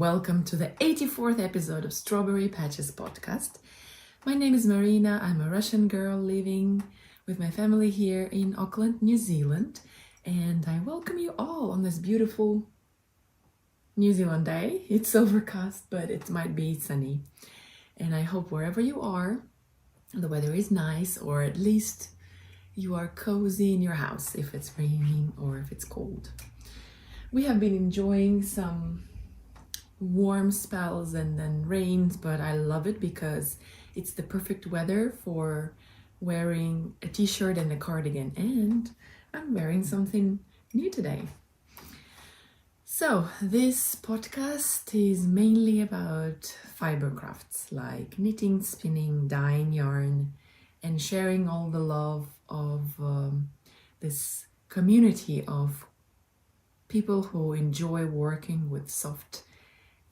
welcome to the 84th episode of Strawberry Patches podcast. My name is Marina. I'm a Russian girl living with my family here in Auckland, New Zealand, and I welcome you all on this beautiful New Zealand day. It's overcast, but it might be sunny, and I hope wherever you are, the weather is nice, or at least you are cozy in your house if it's raining or if it's cold. We have been enjoying some warm spells and then rains, but I love it because it's the perfect weather for wearing a t-shirt and a cardigan, and I'm wearing something new today. So this podcast is mainly about fiber crafts like knitting, spinning, dyeing yarn, and sharing all the love of this community of people who enjoy working with soft,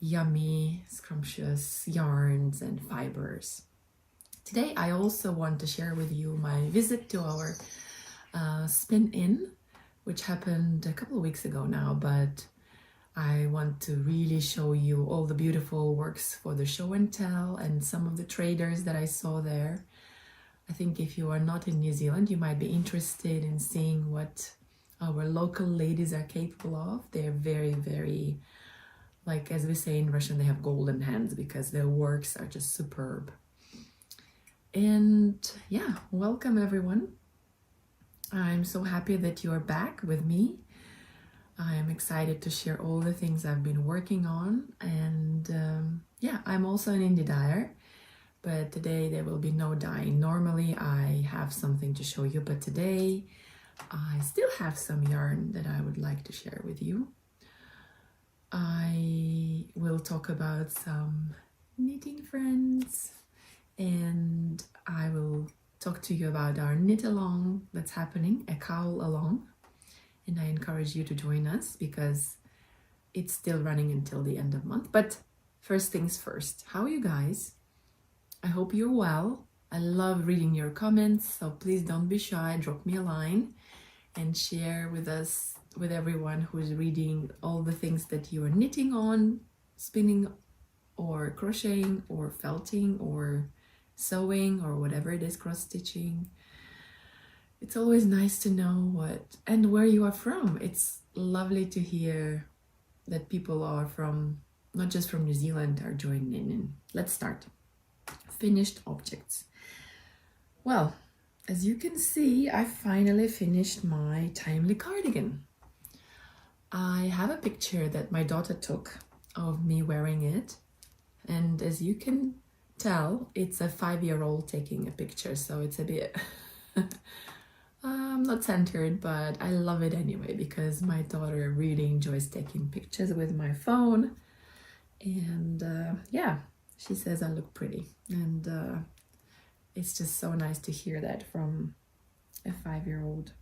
yummy, scrumptious yarns and fibers. Today I also want to share with you my visit to our spin-in, which happened a couple of weeks ago now, but I want to really show you all the beautiful works for the show and tell and some of the traders that I saw there. I think if you are not in New Zealand, you might be interested in seeing what our local ladies are capable of. They're very, very, like as we say in Russian, they have golden hands because their works are just superb. And yeah, welcome everyone. I'm so happy that you are back with me. I'm excited to share all the things I've been working on. And yeah, I'm also an indie dyer, but today there will be no dyeing. Normally I have something to show you, but today I still have some yarn that I would like to share with you. I will talk about some knitting friends, and I will talk to you about our knit along that's happening, a cowl along, and I encourage you to join us because it's still running until the end of month. But first things first, how are you guys? I hope you're well. I love reading your comments, so please don't be shy, drop me a line and share with us, with everyone who is reading, all the things that you are knitting on, spinning or crocheting or felting or sewing or whatever it is, cross stitching. It's always nice to know what and where you are from. It's lovely to hear that people are from, not just from New Zealand, are joining in. Let's start. Finished objects. Well, as you can see, I finally finished my timely cardigan. I have a picture that my daughter took of me wearing it, and as you can tell, it's a 5-year-old taking a picture, so it's a bit not centered, but I love it anyway because my daughter really enjoys taking pictures with my phone, and yeah, she says I look pretty, and it's just so nice to hear that from a 5-year-old.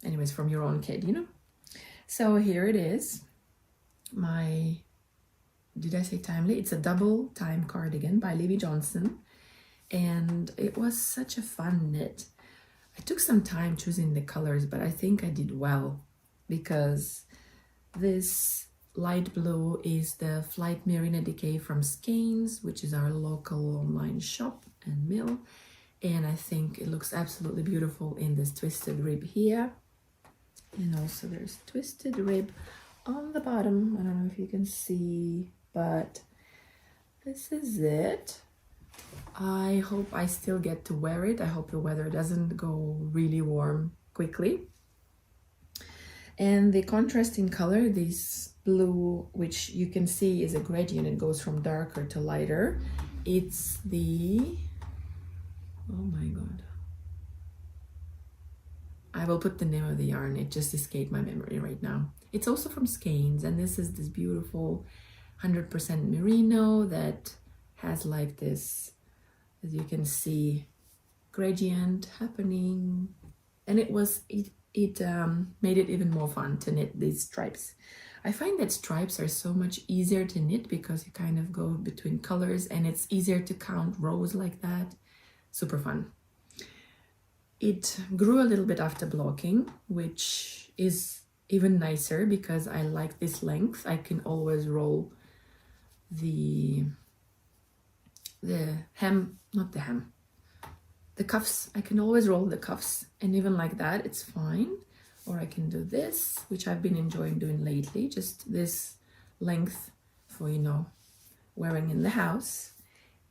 Anyways, from your own kid, you know? So here it is. Did I say timely? It's a double time cardigan by Libby Johnson. And it was such a fun knit. I took some time choosing the colors, but I think I did well because this light blue is the Flight Merino Decay from Skeins, which is our local online shop and mill, and I think it looks absolutely beautiful in this twisted rib here, and also there's twisted rib on the bottom. I don't know if you can see, but this is it. I hope I still get to wear it. I hope the weather doesn't go really warm quickly. And the contrasting color, this blue, which you can see is a gradient, it goes from darker to lighter. It's the, oh my god, I will put the name of the yarn, it just escaped my memory right now. It's also from Skeins, and this is this beautiful 100% merino that has like this, as you can see, gradient happening, and it made it even more fun to knit these stripes. I find that stripes are so much easier to knit because you kind of go between colors, and it's easier to count rows like that. Super fun. It grew a little bit after blocking, which is even nicer because I like this length. I can always roll the hem, not the hem, the cuffs. I can always roll the cuffs, and even like that, it's fine. Or I can do this, which I've been enjoying doing lately, just this length for, you know, wearing in the house.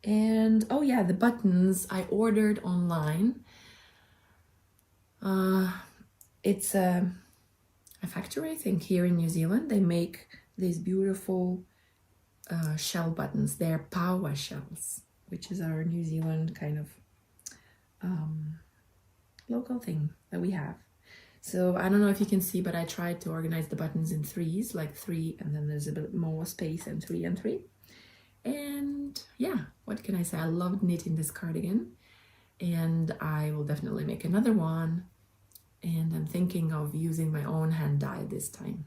And oh yeah, the buttons I ordered online. It's a factory, I think, here in New Zealand. They make these beautiful shell buttons. They're power shells, which is our New Zealand kind of local thing that we have. So I don't know if you can see, but I tried to organize the buttons in threes, like 3, and then there's a bit more space, and 3 and 3. And yeah, what can I say? I loved knitting this cardigan, and I will definitely make another one. And I'm thinking of using my own hand dye this time.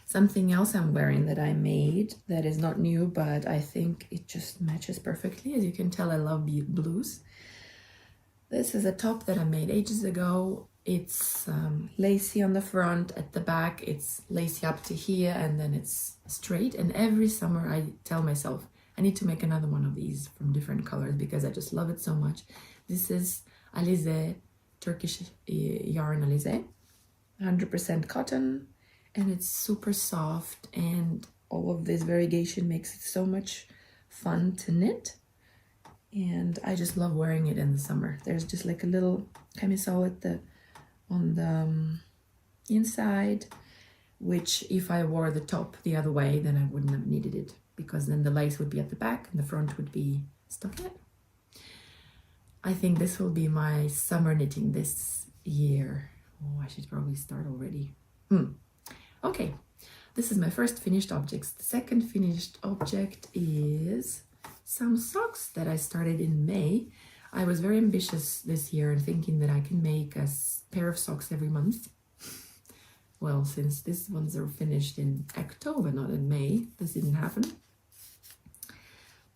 Something else I'm wearing that I made that is not new, but I think it just matches perfectly. As you can tell, I love blues. This is a top that I made ages ago. It's lacy on the front. At the back, it's lacy up to here, and then it's straight. And every summer I tell myself, I need to make another one of these from different colors because I just love it so much. This is Alize, Turkish yarn Alize, 100% cotton, and it's super soft, and all of this variegation makes it so much fun to knit. And I just love wearing it in the summer. There's just like a little camisole on the inside, which if I wore the top the other way, then I wouldn't have needed it, because then the lace would be at the back and the front would be stuck in it. I think this will be my summer knitting this year. Oh, I should probably start already. Okay, this is my first finished object. The second finished object is some socks that I started in May. I was very ambitious this year and thinking that I can make a pair of socks every month. Well, since these ones are finished in October, not in May, this didn't happen.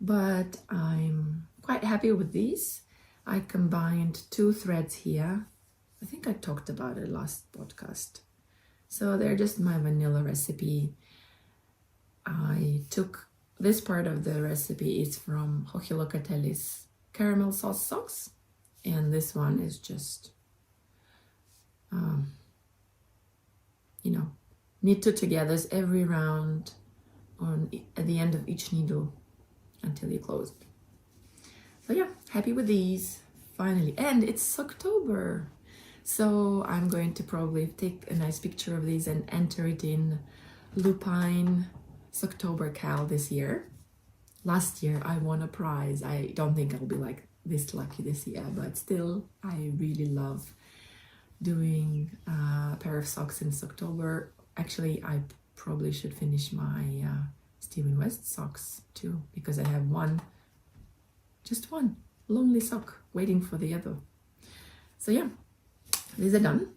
But I'm quite happy with these. I combined 2 threads here. I think I talked about it last podcast. So they're just my vanilla recipe. I took this part of the recipe is from Locatelli's caramel sauce socks, and this one is just, you know, knit 2 together every round at the end of each needle until you close. So yeah, happy with these finally, and it's October. So I'm going to probably take a nice picture of these and enter it in Lupine October cowl this year. Last year I won a prize. I don't think I'll be like this lucky this year, but still I really love doing a pair of socks in October. Actually, I probably should finish my Stephen West socks too, because I have just one lonely sock waiting for the other. So yeah, these are done.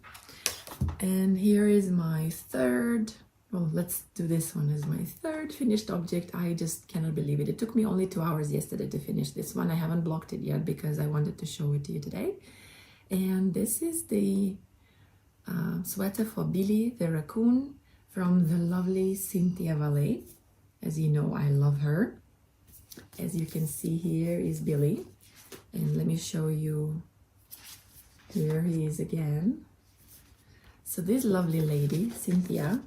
And here is my third, well, let's do this one as my third finished object. I just cannot believe it. It took me only 2 hours yesterday to finish this one. I haven't blocked it yet because I wanted to show it to you today. And this is the sweater for Billy the raccoon from the lovely Cynthia Valet. As you know, I love her. As you can see, here is Billy. And let me show you. Here he is again. So this lovely lady, Cynthia,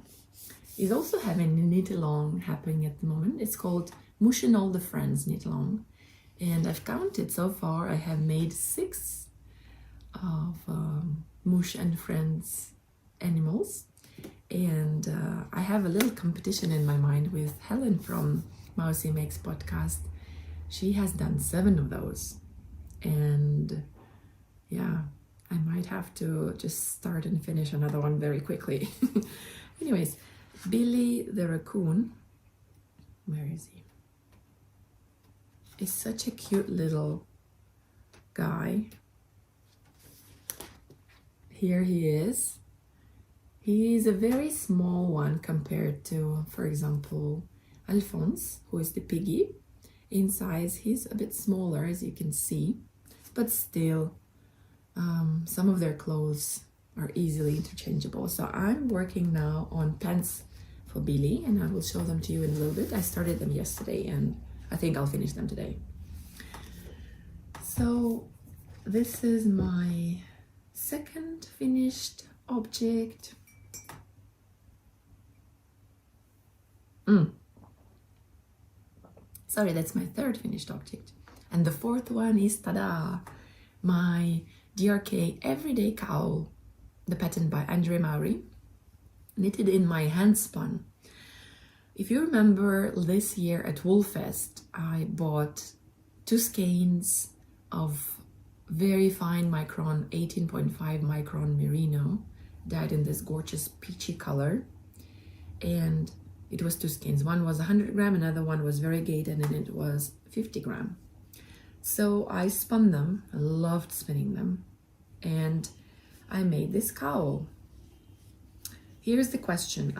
is also having a knit-along happening at the moment. It's called Mush and All the Friends knit-along. And I've counted so far, I have made 6 of Mush and Friends animals. And I have a little competition in my mind with Helen from Mousy Makes podcast. She has done 7 of those. And yeah, I might have to just start and finish another one very quickly. Anyways, Billy the raccoon, where is he? Is such a cute little guy. Here he is. He is a very small one compared to, for example, Alphonse, who is the piggy. In size, he's a bit smaller, as you can see, but still, some of their clothes are easily interchangeable. So I'm working now on pants for Billy, and I will show them to you in a little bit. I started them yesterday and I think I'll finish them today. So this is my second finished object. Sorry, that's my third finished object. And the fourth one is, tada, my DRK Everyday Cowl, the pattern by Andre Maury, knitted in my hand spun. If you remember this year at Woolfest, I bought 2 skeins of very fine micron, 18.5 micron merino, dyed in this gorgeous peachy color. And it was 2 skeins. One was 100 gram, another one was variegated, and it was 50 gram. So I spun them, I loved spinning them, and I made this cowl. Here's the question.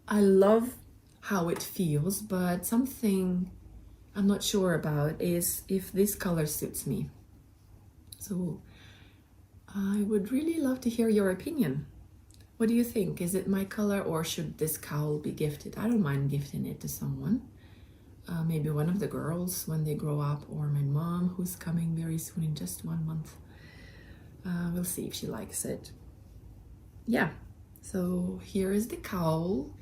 I love how it feels, but something I'm not sure about is if this color suits me. So I would really love to hear your opinion. What do you think? Is it my color, or should this cowl be gifted? I don't mind gifting it to someone. Maybe one of the girls when they grow up, or my mom who's coming very soon in just 1 month. We'll see if she likes it. Yeah, so here is the cowl.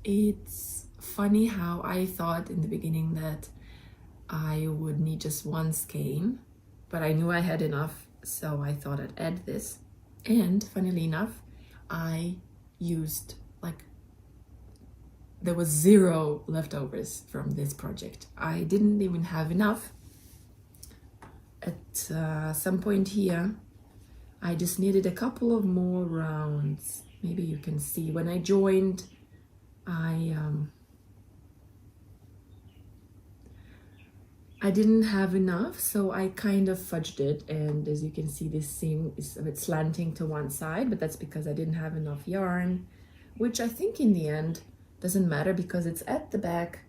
It's funny how I thought in the beginning that I would need just 1 skein, but I knew I had enough, so I thought I'd add this. And funnily enough, I used, like, there was 0 leftovers from this project. I didn't even have enough. At some point here, I just needed a couple of more rounds. Maybe you can see when I joined, I didn't have enough, so I kind of fudged it, and as you can see, this seam is a bit slanting to one side, but that's because I didn't have enough yarn, which I think in the end doesn't matter because it's at the back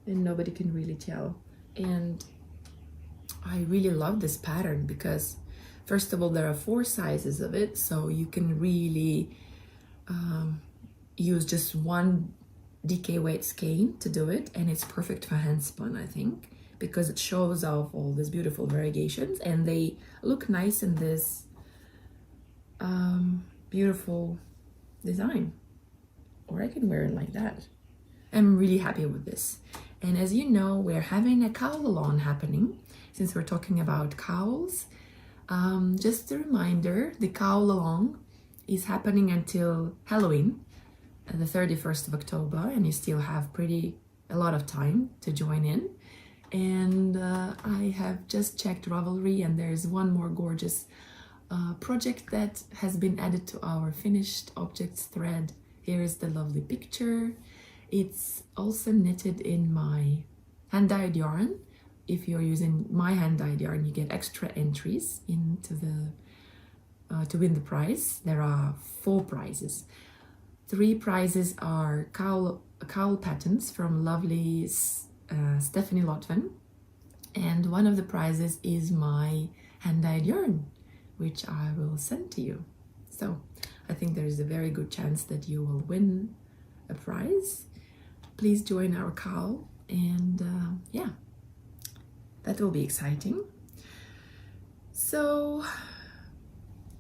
and nobody can really tell. And I really love this pattern because, first of all, there are 4 sizes of it, so you can really use just 1 DK weight skein to do it, and it's perfect for hand spun, I think, because it shows off all these beautiful variegations and they look nice in this beautiful design. Or I can wear it like that. I'm really happy with this. And as you know, we're having a cowl-along happening since we're talking about cowls. Just a reminder, the cowl-along is happening until Halloween, the 31st of October, and you still have a lot of time to join in. And I have just checked Ravelry, and there's one more gorgeous project that has been added to our finished objects thread. Here is the lovely picture. It's also knitted in my hand-dyed yarn. If you're using my hand-dyed yarn, you get extra entries into the to win the prize. There are 4 prizes. 3 prizes are cowl patterns from lovely Stephanie Lotven, and one of the prizes is my hand-dyed yarn, which I will send to you. So I think there is a very good chance that you will win a prize. Please join our cowl, and yeah, that will be exciting. So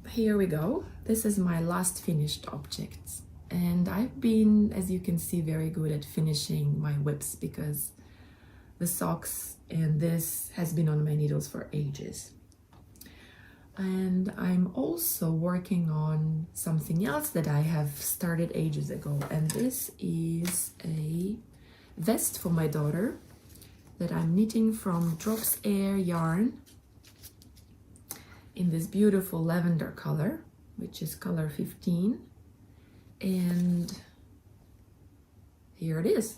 here we go. This is my last finished object, and I've been, as you can see, very good at finishing my whips because the socks and this has been on my needles for ages. And I'm also working on something else that I have started ages ago, and this is a vest for my daughter that I'm knitting from Drops Air yarn in this beautiful lavender color, which is color 15, and here it is.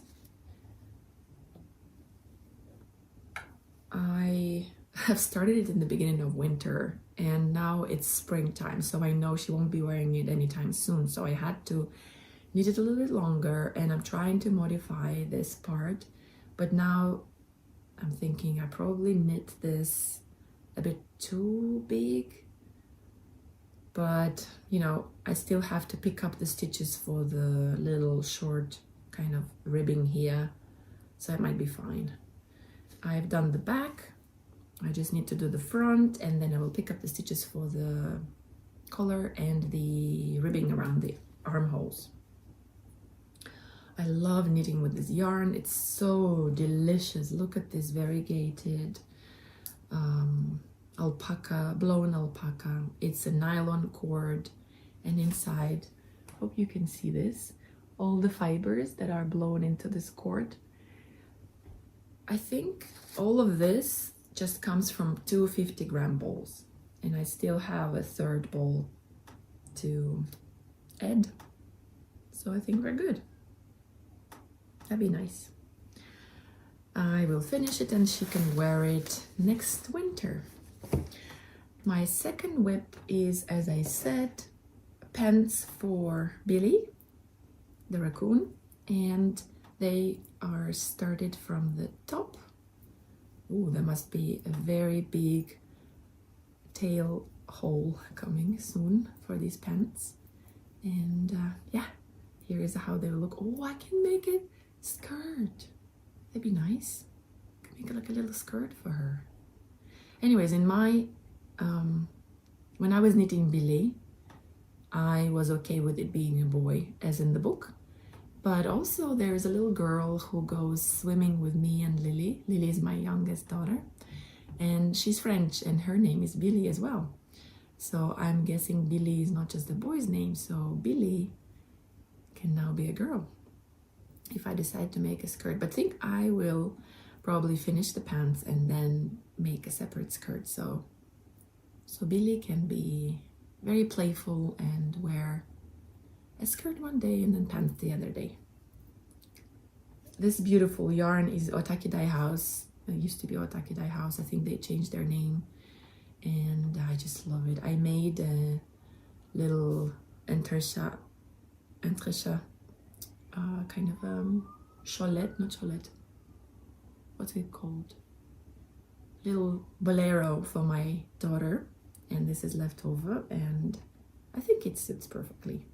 I have started it in the beginning of winter, and now it's springtime, so I know she won't be wearing it anytime soon, so I had to knit it a little bit longer, and I'm trying to modify this part, but now I'm thinking I probably knit this a bit too big, but you know, I still have to pick up the stitches for the little short kind of ribbing here, so it might be fine. I've done the back, I just need to do the front, and then I will pick up the stitches for the collar and the ribbing around the armholes. I love knitting with this yarn, it's so delicious. Look at this variegated alpaca, blown alpaca. It's a nylon cord, and inside, hope you can see this, all the fibers that are blown into this cord. I think all of this just comes from 2 50-gram balls, and I still have a third ball to add, so I think we're good. That'd be nice. I will finish it and she can wear it next winter. My second whip is, as I said, pants for Billy, the raccoon, and they are started from the top. Oh, there must be a very big tail hole coming soon for these pants. And yeah, here is how they look. Oh, I can make it skirt. That'd be nice. I can make it like a little skirt for her. Anyways, in my when I was knitting Billy, I was okay with it being a boy, as in the book. But also there's a little girl who goes swimming with me and Lily. Lily is my youngest daughter, and she's French, and her name is Billy as well. So I'm guessing Billy is not just a boy's name, so Billy can now be a girl if I decide to make a skirt. But I think I will probably finish the pants and then make a separate skirt, so Billy can be very playful and wear a skirt one day and then pants the other day. This beautiful yarn is Otaki Dye House. It used to be Otaki Dye House. I think they changed their name, and I just love it. I made a little entrechat kind of cholette, not cholette, what's it called? Little bolero for my daughter, and this is left over, and I think it sits perfectly.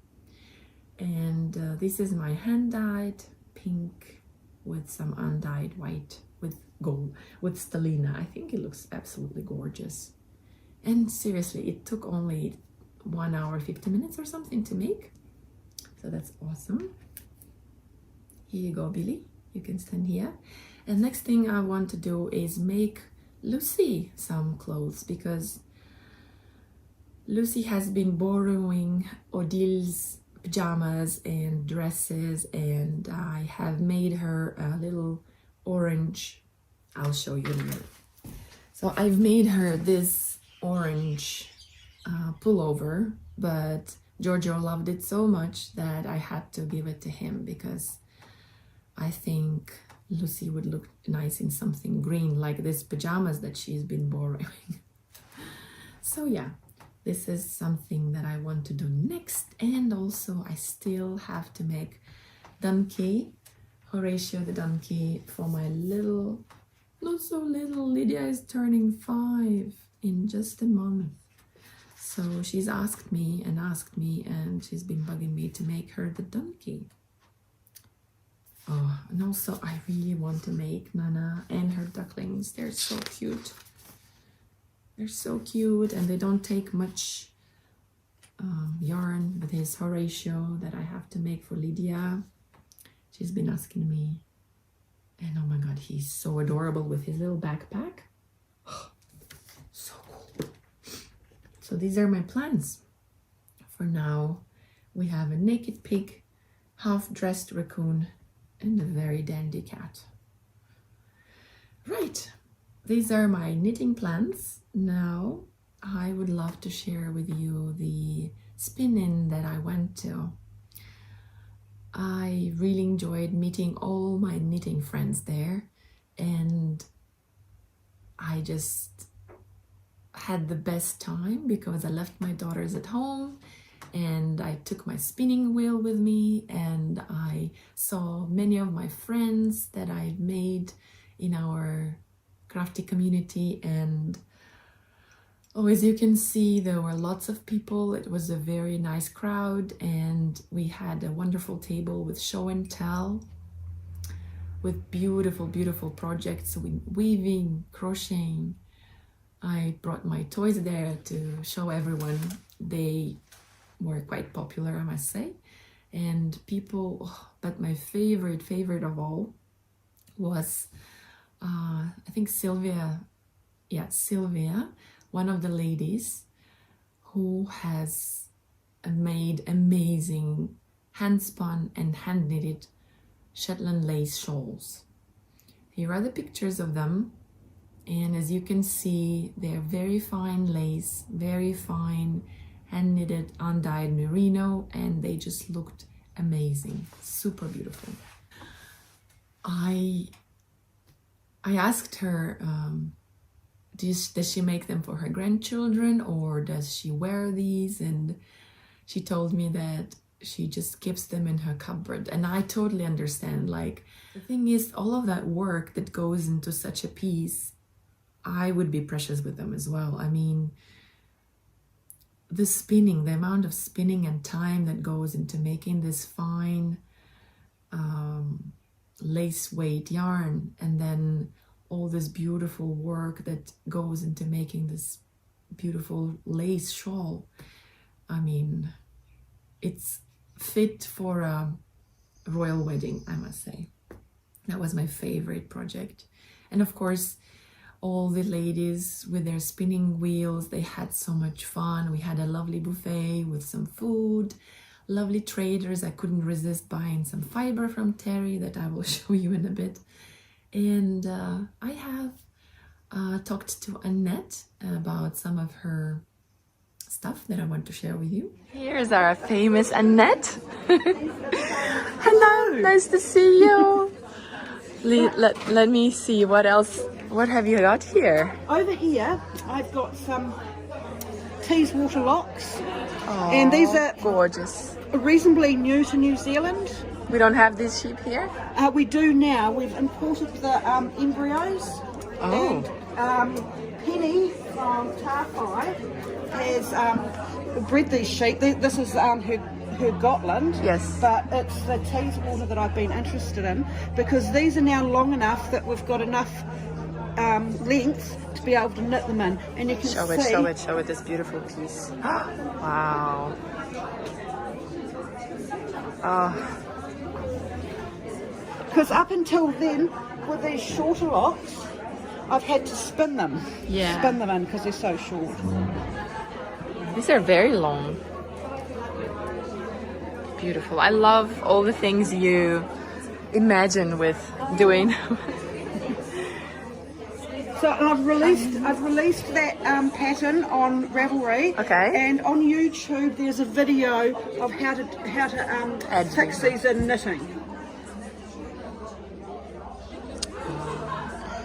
And this is my hand-dyed pink with some undyed white with gold, with stellina. I think it looks absolutely gorgeous. And seriously, it took only 1 hour, 50 minutes or something to make. So that's awesome. Here you go, Billy. You can stand here. And next thing I want to do is make Lucy some clothes, because Lucy has been borrowing Odile's pajamas and dresses, and I have made her a little orange, I'll show you later. So I've made her this orange pullover, but Giorgio loved it so much that I had to give it to him, because I think Lucy would look nice in something green, like these pajamas that she's been borrowing. So yeah, this is something that I want to do next. And also I still have to make donkey, Horatio the donkey, for my little, not so little, Lydia is turning 5 in just a month. So she's asked me, and she's been bugging me to make her the donkey. Oh, and also I really want to make Nana and her ducklings. They're so cute. They're so cute, and they don't take much yarn, but there's Horatio that I have to make for Lydia. She's been asking me, and oh my god, he's so adorable with his little backpack. So cool. So these are my plans. For now, we have a naked pig, half-dressed raccoon, and a very dandy cat. Right, these are my knitting plans. Now I would love to share with you the spin-in that I went to. I really enjoyed meeting all my knitting friends there, and I just had the best time because I left my daughters at home and I took my spinning wheel with me, and I saw many of my friends that I've made in our crafty community, and Oh, as you can see, there were lots of people. It was a very nice crowd, and we had a wonderful table with show and tell, with beautiful, beautiful projects, weaving, crocheting. I brought my toys there to show everyone. They were quite popular, I must say. And people, but my favorite of all was, I think Sylvia, one of the ladies who has made amazing hand-spun and hand-knitted Shetland lace shawls. Here are the pictures of them, and as you can see, they're very fine lace, very fine hand-knitted undyed merino, and they just looked amazing, super beautiful. I asked her, does she make them for her grandchildren, or does she wear these? And she told me that she just keeps them in her cupboard, and I totally understand. Like, the thing is, all of that work that goes into such a piece, I would be precious with them as well. I mean, the spinning, the amount of spinning and time that goes into making this fine lace weight yarn, and then all this beautiful work that goes into making this beautiful lace shawl. I mean, it's fit for a royal wedding, I must say. That was my favorite project. And of course, all the ladies with their spinning wheels, they had so much fun. We had a lovely buffet with some food, lovely traders. I couldn't resist buying some fibre from Terry that I will show you in a bit. And I have talked to Annette about some of her stuff that I want to share with you. Here's our famous Annette. Hello, nice to see you. Let me see, what else, what have you got here? Over here, I've got some Teeswater locks. Oh, and these are gorgeous. Reasonably new to New Zealand. We don't have these sheep here? We do now. We've imported the embryos. Oh. And Penny from Tarfai has bred these sheep. This is her Gotland. Yes. But it's the Teeswater that I've been interested in, because these are now long enough that we've got enough length to be able to knit them in. And you can show it, this beautiful piece. Wow. Oh. Because up until then, with these shorter locks, I've had to spin them. Yeah. Spin them in because they're so short. These are very long. Beautiful. I love all the things you imagine with doing. So I've released that pattern on Ravelry. Okay. And on YouTube, there's a video of how to fix these in knitting.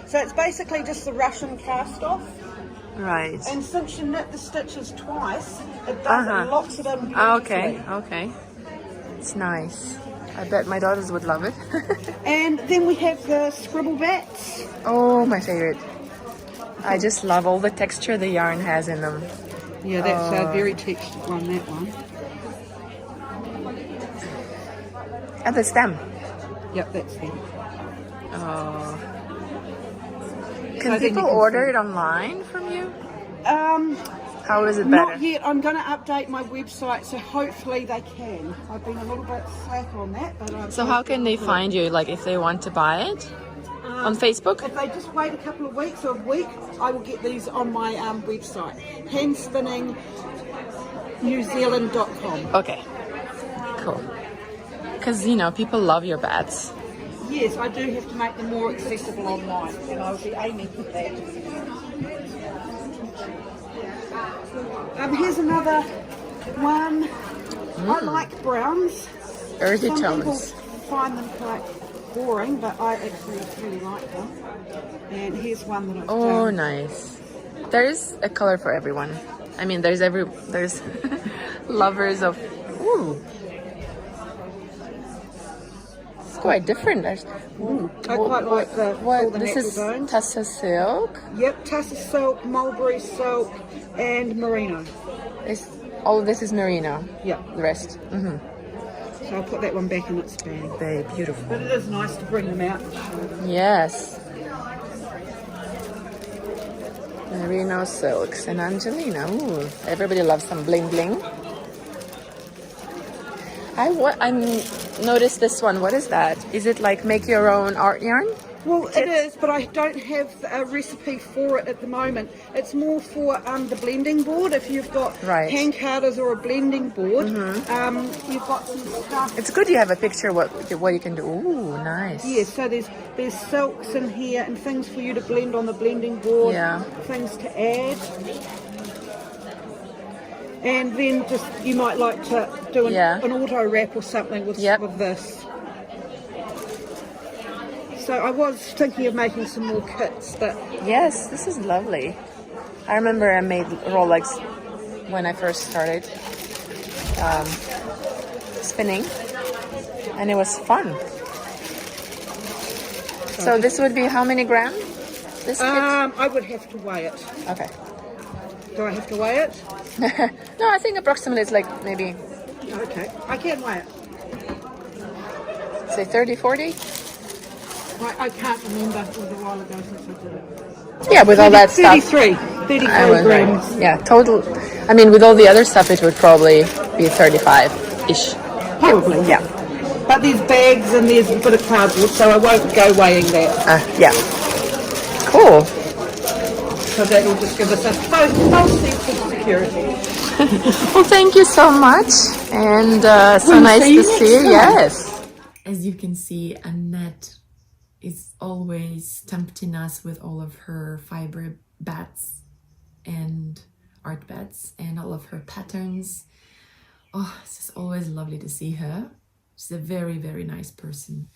So it's basically just the Russian cast off. Right. And since you knit the stitches twice, it does it locks it in beautifully. Okay. It's nice. I bet my daughters would love it. And then we have the scribble bats. Oh, my favorite. I just love all the texture the yarn has in them. Yeah, that's a very textured one, that one. And the stem. Yep, that's it. Oh. Can people order it online from you? How is it better? Not yet. I'm going to update my website, so hopefully they can. I've been a little bit slack on that, but so how can they find you? Like, if they want to buy it on Facebook? If they just wait a couple of weeks or a week, I will get these on my website, handspinningnewzealand.com. Okay, cool. Because people love your bats. Yes, I do have to make them more accessible online, and I'll be aiming for that. Here's another one. I like browns. Earthy Some tones. people find them quite boring, but I actually really like them. And here's one that I've done. Nice. There's a color for everyone. I mean, there's lovers of. Ooh. quite different. I quite like all the This natural is bones. Tussa silk. Yep, Tussa silk, mulberry silk, and merino. All of this is merino. Yep. The rest. So I'll put that one back in its bag. Very beautiful. But it is nice to bring them out and show them. Yes. Merino silks and Angelina. Ooh, everybody loves some bling bling. I noticed this one. What is that? Is it like make your own art yarn? Well, it is, but I don't have a recipe for it at the moment. It's more for the blending board. If you've got hand carders or a blending board, you've got some stuff. It's good you have a picture what you can do. Ooh, nice. Yeah, so there's silks in here and things for you to blend on the blending board. Yeah. Things to add. And then just you might like to do an auto wrap or something with this. So I was thinking of making some more kits, but yes, this is lovely. I remember I made Rolex when I first started spinning, and it was fun. So this would be how many grams? This kit? I would have to weigh it. Okay. Do I have to weigh it? No, I think approximately it's like maybe. Okay, I can weigh it. Say 30, 40? I can't remember. It was a while ago since I did it. Yeah, with all that stuff. 33 grams. Yeah, total. I mean, with all the other stuff, it would probably be 35-ish. Probably. Yeah. But there's bags and there's a bit of cardboard, so I won't go weighing that. Yeah. Cool. So that will just give us a false sense of security. Well, thank you so much, and so nice to see you. Yes. As you can see, Annette is always tempting us with all of her fibre bats and art bats and all of her patterns. Oh, it's just always lovely to see her. She's a very, very nice person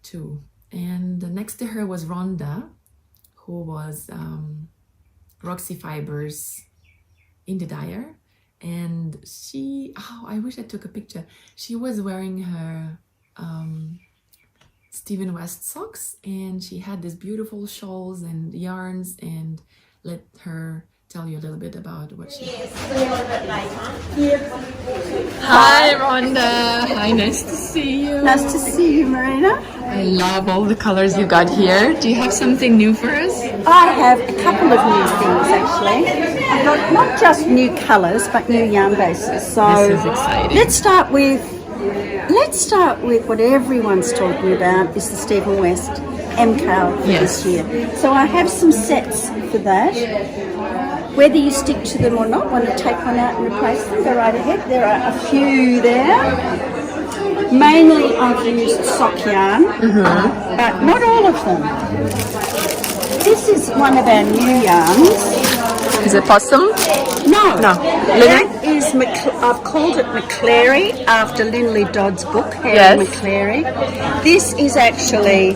too. And next to her was Rhonda, who was Roxy Fibres in the dyer. And she, I wish I took a picture. She was wearing her Stephen West socks, and she had these beautiful shawls and yarns, and let her tell you a little bit about what she has. Hi Rhonda, hi, nice to see you. Nice to see you, Marina. I love all the colors you got here. Do you have something new for us? I have a couple of new things actually. I've got not just new colours but new yarn bases. So this is exciting. Let's start with what everyone's talking about is the Stephen West M-Cowl for this year. So I have some sets for that. Whether you stick to them or not, want to take one out and replace them, go right ahead. There are a few there. Mainly I've used sock yarn, but not all of them. This is one of our new yarns. Is it possum? No. Linen? That is, I've called it McClary after Linley Dodd's book, Harry McClary. This is actually,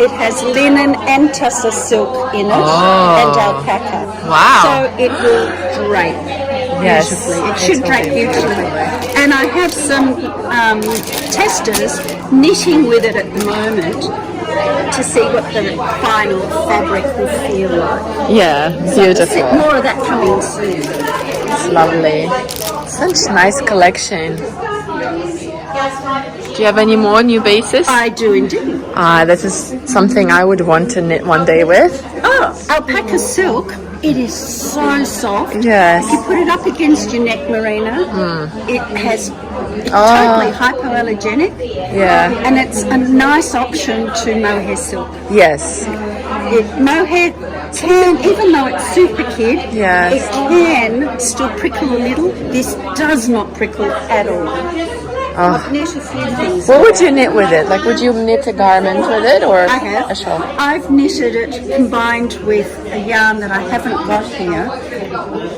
it has linen and tussa silk in it and alpaca. Wow. So it will drape beautifully. It should drape beautifully. And I have some testers knitting with it at the moment to see what the final fabric will feel like. Yeah, beautiful. More of that coming soon. It's lovely. Such nice collection. Do you have any more new bases? I do indeed. This is something I would want to knit one day with. Oh, alpaca silk. It is so soft. Yes. If you put it up against your neck, Marina, it has totally hypoallergenic. Yeah. And it's a nice option to mohair silk. Yes. Mohair can, even though it's super kid, Yes. it can still prickle a little. This does not prickle at all. I've knit a few things. What would you knit with it? Like, would you knit a garment with it, or I have. a shawl? I've knitted it combined with a yarn that I haven't got here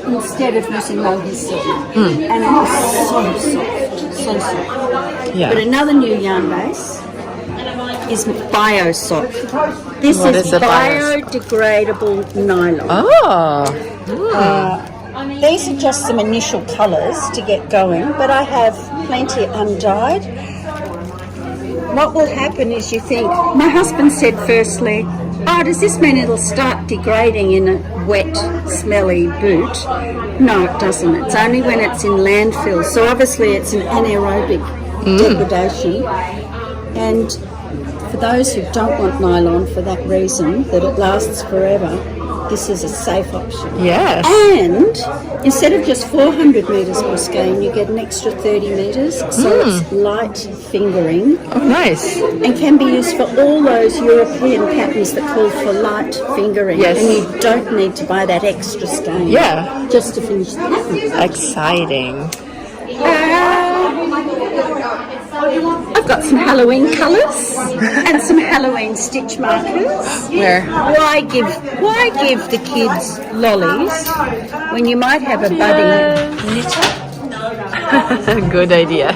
instead of using mohair silk. And it is so soft. Yeah. But another new yarn base is bio sock. This What is is a bio biodegradable nylon. Oh. These are just some initial colours to get going, but I have plenty undyed. what will happen is you think, my husband said firstly, oh, does this mean it'll start degrading in a wet, smelly boot? No, it doesn't. It's only when it's in landfill. So obviously it's an anaerobic degradation. And for those who don't want nylon for that reason, that it lasts forever, this is a safe option. Yes. And instead of just 400 metres per skein, you get an extra 30 metres. So it's light fingering. Oh, nice. And can be used for all those European patterns that call for light fingering. Yes. And you don't need to buy that extra skein. Yeah. Just to finish the pattern. Exciting. I've got some Halloween colours and some Halloween stitch markers. Where? Why give the kids lollies when you might have a budding knitter? Good idea.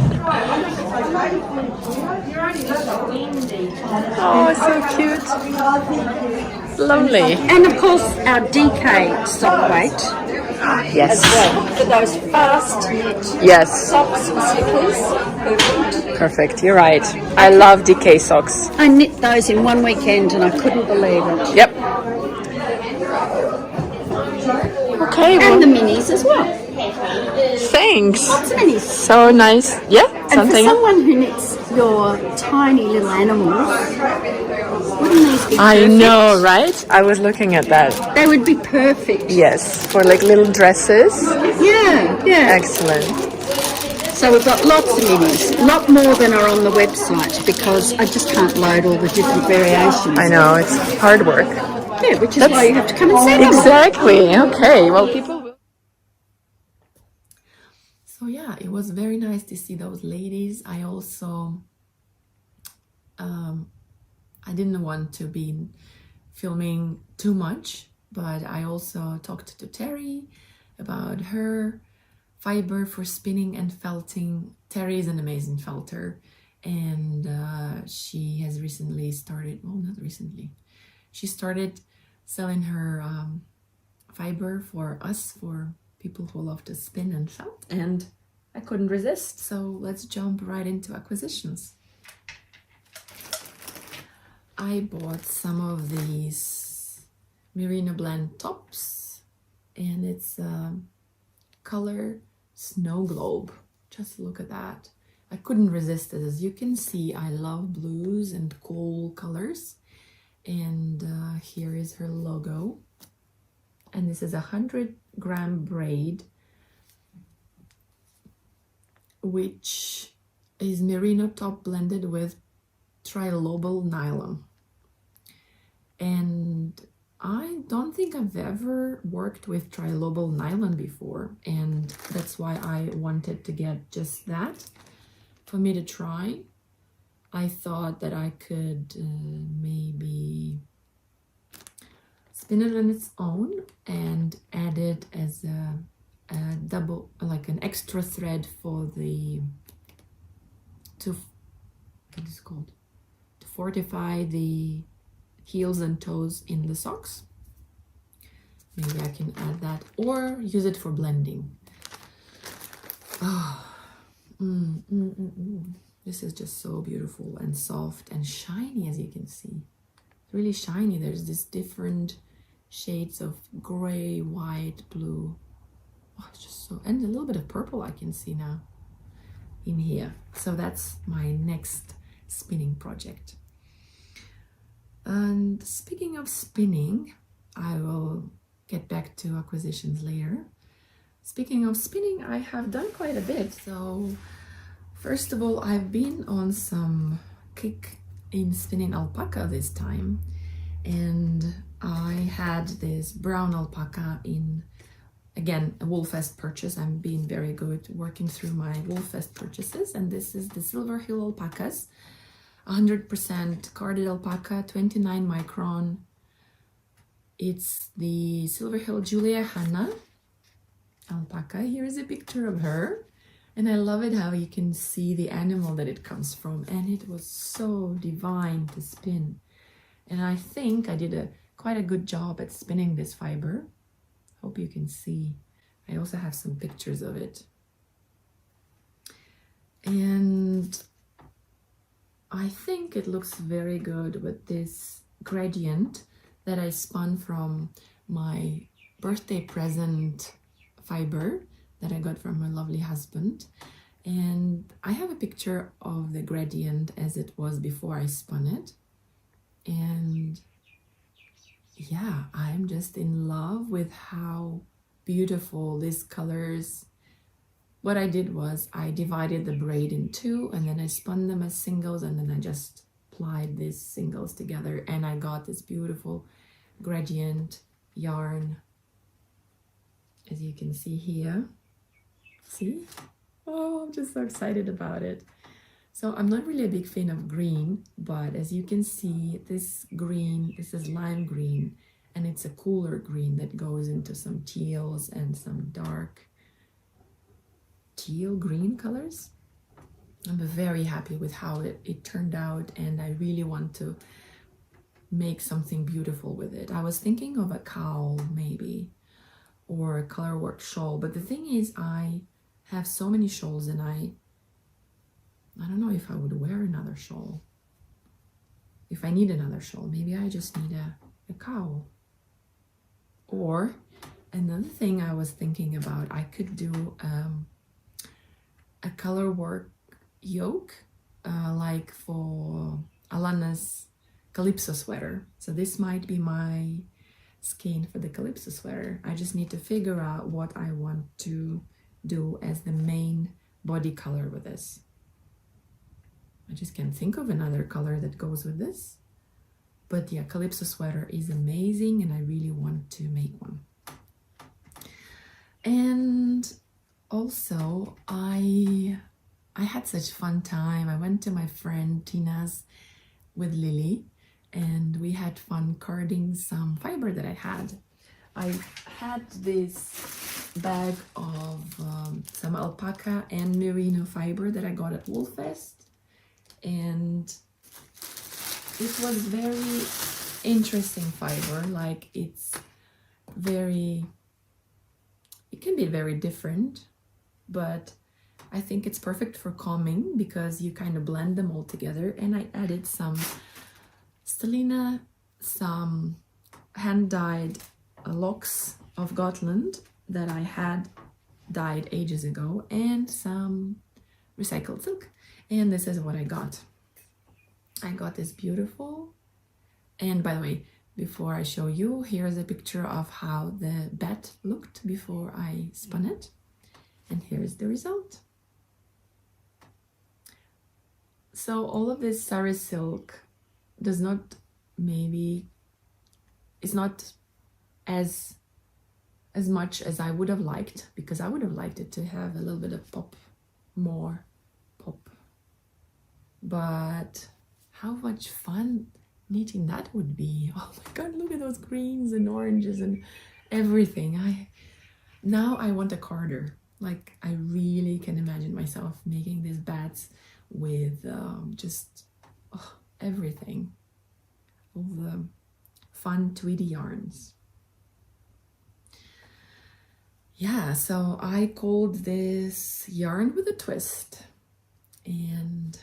Oh, so cute. Lovely. And of course our DK sock weight Yes. as well for those fast knit Yes. socks and slippers. Perfect. You're right. I love DK socks. I knit those in one weekend and I couldn't believe it. Yep. Okay. And the Well, minis as well. thanks. Lots of minis. So nice. Yeah. And for Something. someone who knits your tiny little animals, wouldn't these be perfect? I know, right? I was looking at that. They would be perfect. Yes, for like little dresses. Yeah. Excellent. So we've got lots of minis, a lot more than are on the website because I just can't load all the different variations. I know, it's hard work. Yeah, which is why you have to come and see them. Exactly. Okay. Well, people will. So yeah, it was very nice to see those ladies. I also, I didn't want to be filming too much, but I also talked to Terry about her fibre for spinning and felting. Terry is an amazing felter, and she has recently started, well, not recently, she started selling her fibre for us, for people who love to spin and felt, and I couldn't resist, so let's jump right into acquisitions. I bought some of these Merino blend tops, and it's color snow globe. Just look at that. I couldn't resist it. As you can see, I love blues and cool colors, and here is her logo, and this is a 100-gram braid, which is merino top blended with trilobal nylon. And I don't think I've ever worked with trilobal nylon before, and that's why I wanted to get just that for me to try. I thought that I could maybe spin it on its own and add it as a double, like an extra thread for the what is it called, to fortify the heels and toes in the socks. Maybe I can add that or use it for blending. This is just so beautiful and soft and shiny, as you can see. It's really shiny. There's this different shades of gray, white, blue. Oh, it's just so, and a little bit of purple I can see now in here. So that's my next spinning project. And speaking of spinning, I will get back to acquisitions later. Speaking of spinning, I have done quite a bit. So first of all, I've been on some kick in spinning alpaca this time, and I had this brown alpaca in, again, a Woolfest purchase. I'm being very good working through my Woolfest purchases, and this is the Silver Hill alpacas, 100% carded alpaca, 29 micron. It's the Silver Hill Julia Hanna alpaca. Here is a picture of her, and I love it how you can see the animal that it comes from, and it was so divine to spin. And I think I did quite a good job at spinning this fiber. Hope you can see. I also have some pictures of it. And I I think it looks very good with this gradient that I spun from my birthday present fibre that I got from my lovely husband. And I have a picture of the gradient as it was before I spun it. And yeah, I'm just in love with how beautiful these colors. What I did was I divided the braid in two, and then I spun them as singles, and then I just applied these singles together, and I got this beautiful gradient yarn, as you can see here. See? Oh, I'm just so excited about it. So I'm not really a big fan of green, but as you can see, this green, this is lime green, and it's a cooler green that goes into some teals and some dark teal green colors. I'm very happy with how it turned out, and I really want to make something beautiful with it. I was thinking of a cowl maybe, or a colorwork shawl, but the thing is I have so many shawls, and I don't know if I would wear another shawl. If I need another shawl, maybe I just need a cowl. Or another thing I was thinking about, I could do a colorwork yoke, like for Alana's Calypso sweater. So this might be my skein for the Calypso sweater. I just need to figure out what I want to do as the main body color with this. I just can't think of another color that goes with this. But yeah, Calypso sweater is amazing, and I really want to make one. And also, I had such fun time. I went to my friend Tina's with Lily, and we had fun carding some fibre that I had. I had this bag of some alpaca and merino fibre that I got at Woolfest, and it was very interesting fibre. Like it can be very different, but I think it's perfect for combing because you kind of blend them all together. And I added some stellina, some hand-dyed locks of Gotland that I had dyed ages ago, and some recycled silk. And this is what I got. I got this beautiful, and by the way, before I show you, here's a picture of how the bat looked before I spun it, and here's the result. So all of this sari silk is not as much as I would have liked, because I would have liked it to have a little bit of more pop. But how much fun knitting that would be. Oh my god, look at those greens and oranges and everything. Now I want a carder. Like, I really can imagine myself making these bats with just everything. All the fun tweedy yarns. Yeah, so I called this yarn with a twist, and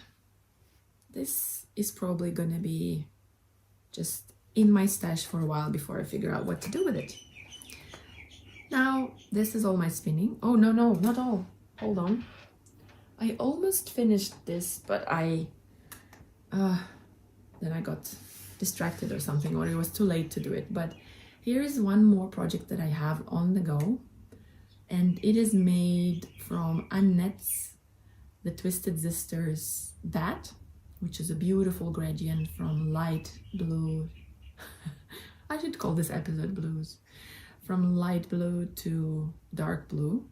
this is probably gonna be just in my stash for a while before I figure out what to do with it. Now, this is all my spinning. Oh, no, not all. Hold on. I almost finished this, but then I got distracted or something, or it was too late to do it. But here is one more project that I have on the go, and it is made from Annette's The Twisted Sisters bat, which is a beautiful gradient from light blue. I should call this episode blues. From light blue to dark blue.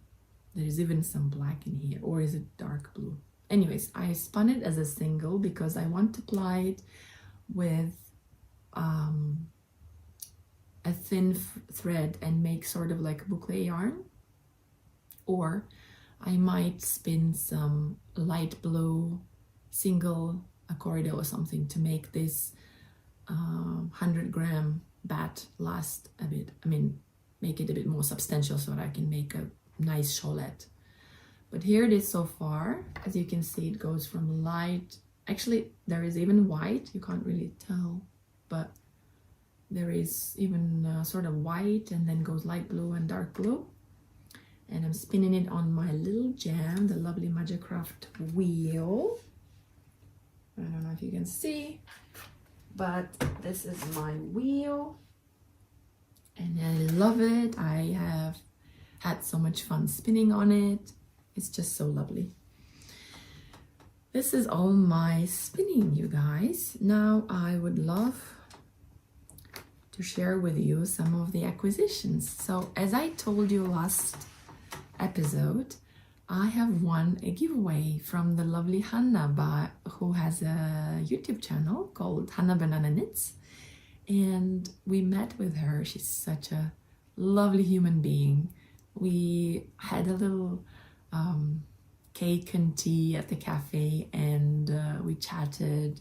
There's even some black in here, or is it dark blue? Anyways, I spun it as a single because I want to apply it with a thin thread and make sort of like a boucle yarn. Or I might spin some light blue single accordion or something to make this 100-gram bat last a bit. I mean, make it a bit more substantial so that I can make a nice shawlette. But here it is so far. As you can see, it goes from light Actually, there is even white, you can't really tell, but there is even sort of white and then goes light blue and dark blue. And I'm spinning it on my little jam, the lovely Magicraft wheel. I don't know if you can see, but this is my wheel and I love it. I have had so much fun spinning on it. It's just so lovely. This is all my spinning, you guys. Now I would love to share with you some of the acquisitions. So as I told you last episode, I have won a giveaway from the lovely Hannah, who has a YouTube channel called Hannah Banana Knits. And we met with her. She's such a lovely human being. We had a little cake and tea at the cafe, and we chatted,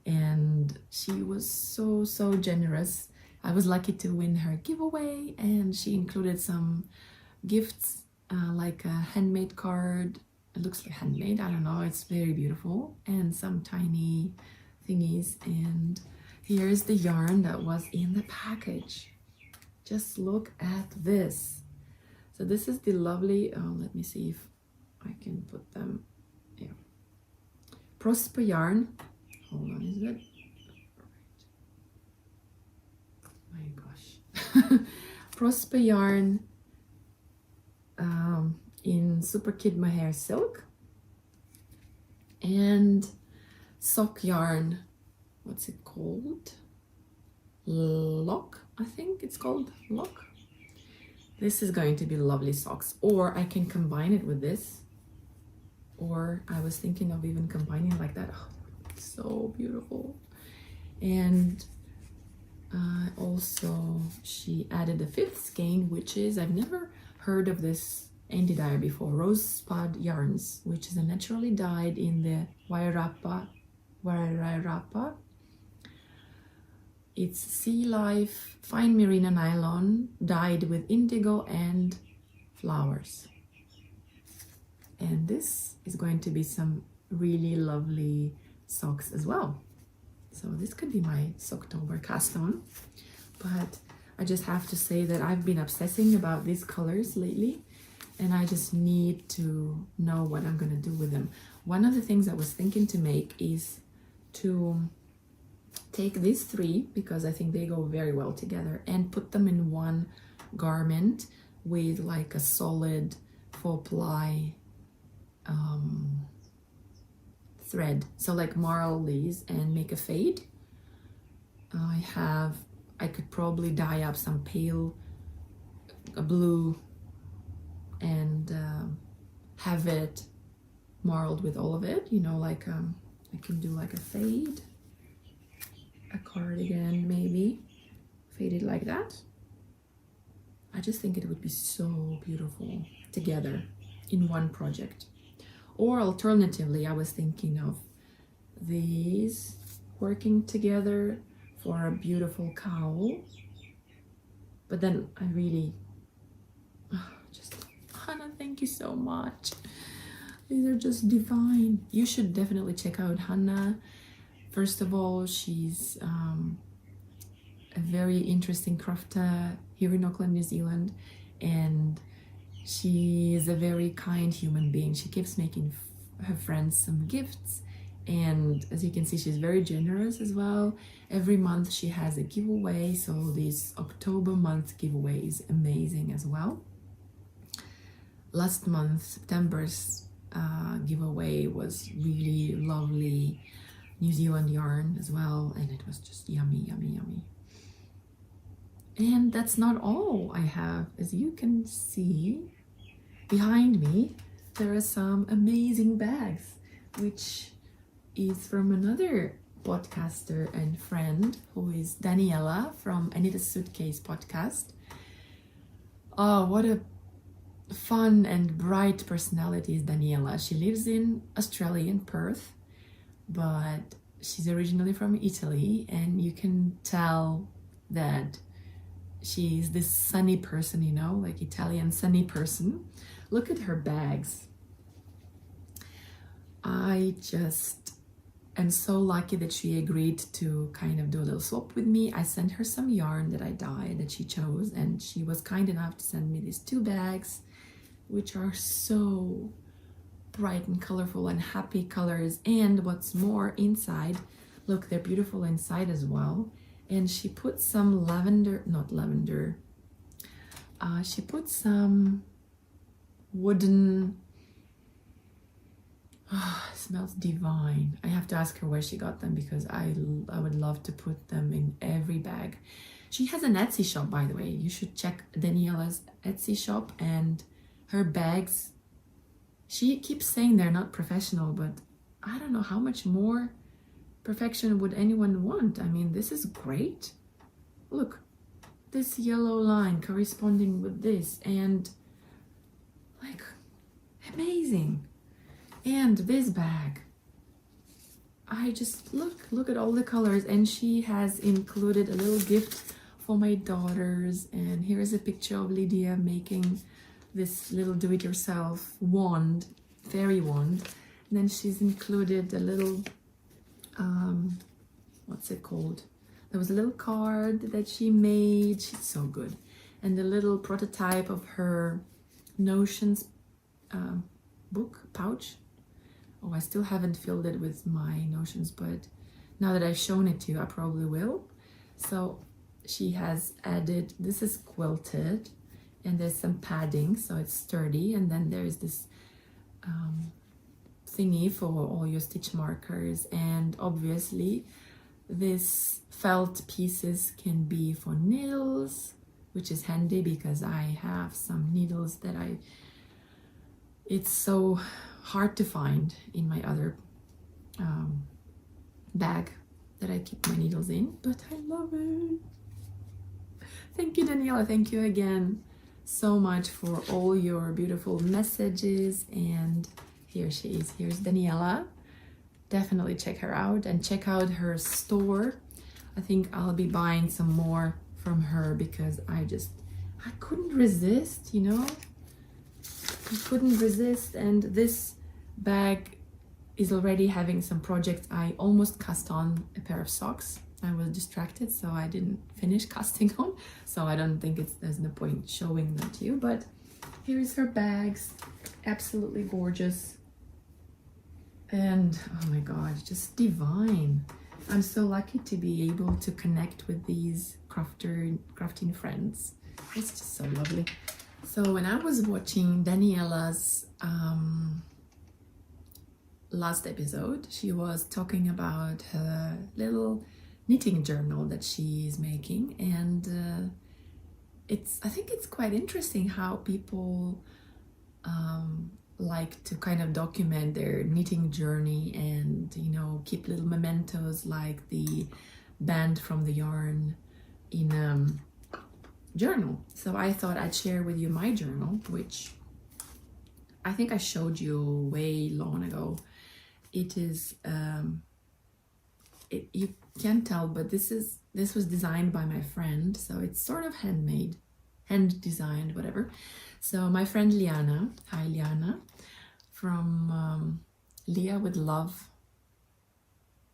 and she was so generous. I was lucky to win her giveaway, and she included some gifts like a handmade card. It looks like handmade, I don't know, it's very beautiful, and some tiny thingies. And here's the yarn that was in the package. Just look at this. So this is the lovely, let me see if I can put them, yeah. Prosper yarn, hold on, is it? My gosh. Prosper yarn in Super Kid Mohair Silk, and sock yarn, what's it called? Lock, I think it's called Lock. This is going to be lovely socks, or I can combine it with this, or I was thinking of even combining like that. Oh, so beautiful. And also she added a 5th skein, which is, I've never heard of this Andy dye before, Rosebud Yarns, which is a naturally dyed in the Wairarapa. It's Sea Life fine merino nylon dyed with indigo and flowers. And this is going to be some really lovely socks as well. So this could be my Socktober cast on. But I just have to say that I've been obsessing about these colors lately, and I just need to know what I'm gonna do with them. One of the things I was thinking to make is to take these 3, because I think they go very well together, and put them in one garment with like a solid faux ply thread. So like marl these and make a fade. I could probably dye up some pale blue and have it marled with all of it, you know, like I can do like a fade, a cardigan maybe, faded like that. I just think it would be so beautiful together in one project. Or alternatively, I was thinking of these working together for a beautiful cowl. But then I really, just, Hannah, thank you so much. These are just divine. You should definitely check out Hannah. First of all, she's a very interesting crafter here in Auckland, New Zealand, and she is a very kind human being. She keeps making her friends some gifts, and as you can see, she's very generous as well. Every month she has a giveaway, so this October month giveaway is amazing as well. Last month, September's giveaway was really lovely New Zealand yarn as well, and it was just yummy, yummy, yummy. And that's not all I have. As you can see behind me, there are some amazing bags, which is from another podcaster and friend who is Daniela from I Need a Suitcase podcast. Oh, what a fun and bright personality is Daniela. She lives in Australia, in Perth, but she's originally from Italy, and you can tell that she's this sunny person, you know, like Italian sunny person. Look at her bags. I just am so lucky that she agreed to kind of do a little swap with me. I sent her some yarn that I dyed that she chose, and she was kind enough to send me these 2 bags, which are so bright and colorful and happy colors. And what's more, inside, look, they're beautiful inside as well. And she put some she put some wooden, it smells divine. I have to ask her where she got them, because I would love to put them in every bag. She has an Etsy shop, by the way. You should check Daniela's Etsy shop, and her bags, she keeps saying they're not professional, but I don't know how much more perfection would anyone want. I mean, this is great. Look, this yellow line corresponding with this, and like, amazing. And this bag, I just look at all the colors. And she has included a little gift for my daughters, and here is a picture of Lydia making this little do-it-yourself wand, fairy wand. And then she's included a little what's it called? There was a little card that she made. She's so good. And a little prototype of her notions book pouch. Oh, I still haven't filled it with my notions, but now that I've shown it to you, I probably will. So she has added, this is quilted, and there's some padding, so it's sturdy. And then there's this thingy for all your stitch markers. And obviously this felt pieces can be for needles, which is handy because I have some needles that it's so hard to find in my other bag that I keep my needles in, but I love it. Thank you, Daniela. Thank you again so much for all your beautiful messages. And here she is. Here's Daniela. Definitely check her out, and check out her store. I think I'll be buying some more from her because I couldn't resist, you know. I couldn't resist. And this bag is already having some projects. I almost cast on a pair of socks. I was distracted, so I didn't finish casting on. So I don't think there's no point showing them to you. But here's her bags. Absolutely gorgeous. And oh my god, just divine. I'm so lucky to be able to connect with these crafting friends. It's just so lovely. So when I was watching Daniela's last episode, she was talking about her little knitting journal that she is making, and I think it's quite interesting how people like to kind of document their knitting journey and, you know, keep little mementos like the band from the yarn in journal. So I thought I'd share with you my journal, which I think I showed you way long ago. It is you can't tell, but this was designed by my friend, so it's sort of handmade, hand designed, whatever. So my friend Liana, hi Liana, from Leah with Love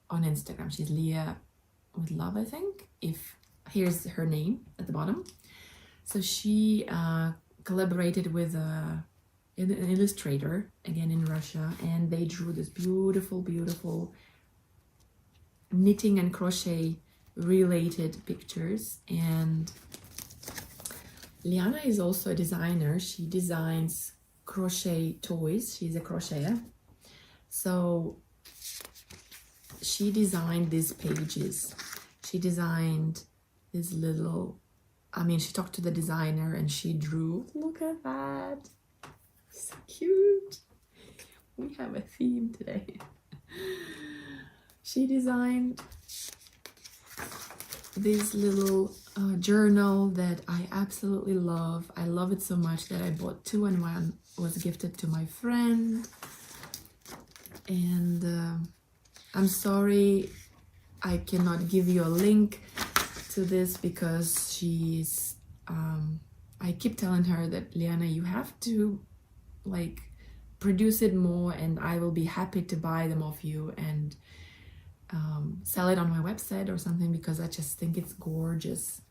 on Instagram. She's Leah with Love, I think. Here's her name at the bottom. So she collaborated with an illustrator, again in Russia, and they drew this beautiful, beautiful knitting and crochet related pictures. And Liana is also a designer. She designs crochet toys. She's a crocheter. So she designed these pages. She designed this little, she talked to the designer and she drew. Look at that. So cute. We have a theme today. She designed this little journal that I absolutely love. I love it so much that I bought two, and one was gifted to my friend. And I'm sorry I cannot give you a link to this because she's I keep telling her that, Liana, you have to produce it more and I will be happy to buy them off you. And sell it on my website or something, because I just think it's gorgeous.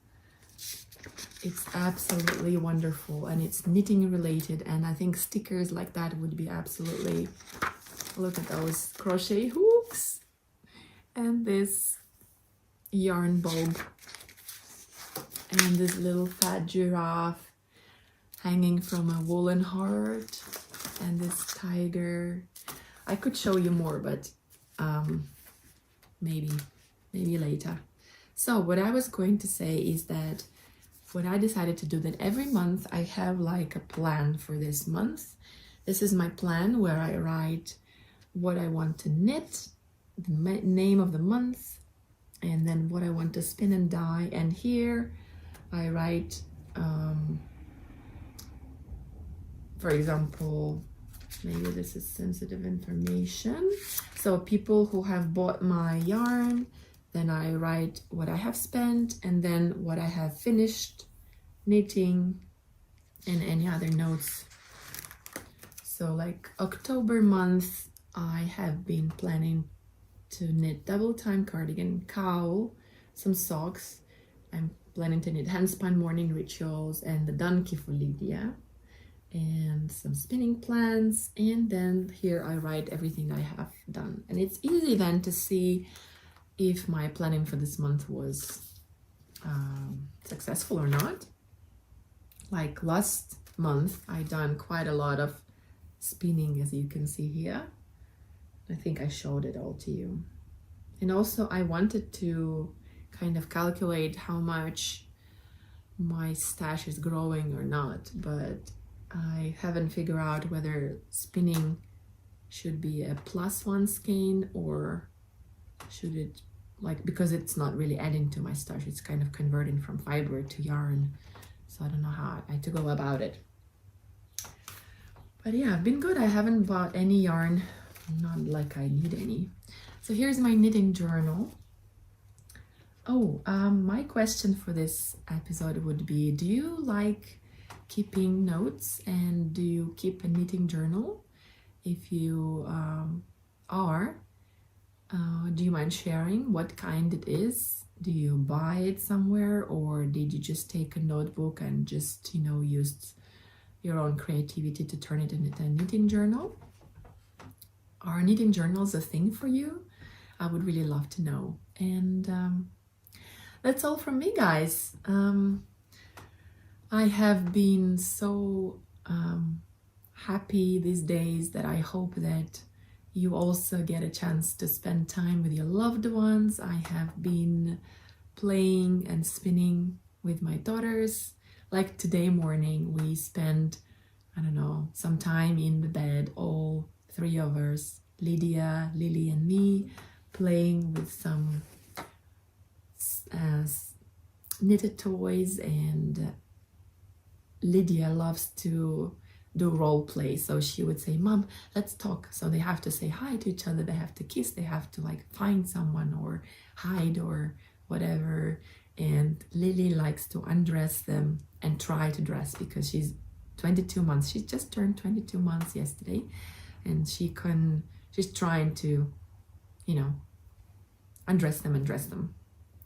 It's absolutely wonderful, and it's knitting related, and I think stickers like that would be absolutely... Look at those crochet hooks and this yarn bulb and this little fat giraffe hanging from a woolen heart and this tiger. I could show you more, but maybe later. So what I was going to say is that what I decided to do, that every month I have like a plan for this month. This is my plan where I write what I want to knit, the name of the month, and then what I want to spin and dye. And here I write, for example, maybe this is sensitive information. So people who have bought my yarn, then I write what I have spent, and then what I have finished knitting, and any other notes. So like October month, I have been planning to knit double time cardigan, cowl, some socks. I'm planning to knit handspun morning rituals and the donkey for Lydia, and some spinning plans. And then here I write everything I have done, and it's easy then to see if my planning for this month was successful or not. Like last month I done quite a lot of spinning, as you can see here. I think I showed it all to you. And also I wanted to kind of calculate how much my stash is growing or not, but I haven't figured out whether spinning should be a +1 skein, or should it, like, because it's not really adding to my stash, it's kind of converting from fibre to yarn. So I don't know how I to go about it. But yeah, I've been good. I haven't bought any yarn, not like I need any. So here's my knitting journal. Oh, my question for this episode would be, do you like keeping notes, and do you keep a knitting journal? If you are, do you mind sharing what kind it is? Do you buy it somewhere, or did you just take a notebook and just, you know, used your own creativity to turn it into a knitting journal? Are knitting journals a thing for you? I would really love to know. And that's all from me, guys. I have been so happy these days that I hope that you also get a chance to spend time with your loved ones. I have been playing and spinning with my daughters. Like today morning, we spent, I don't know, some time in the bed, all three of us, Lydia, Lily, and me, playing with some knitted toys. And Lydia loves to do role play, so she would say, "Mom, let's talk." So they have to say hi to each other, they have to kiss, they have to like find someone or hide or whatever. And Lily likes to undress them and try to dress, because she's 22 months. She just turned 22 months yesterday, and she's trying to, you know, undress them and dress them.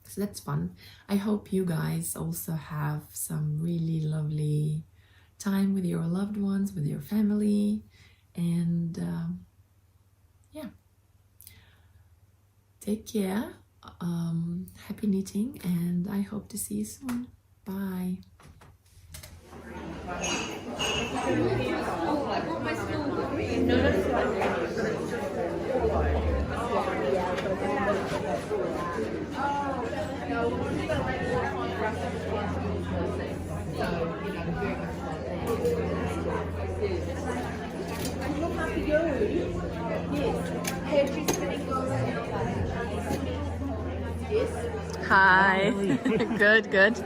So that's fun. I hope you guys also have some really lovely time with your loved ones, with your family, and yeah, take care. Happy knitting, and I hope to see you soon. Bye. Hi. Good.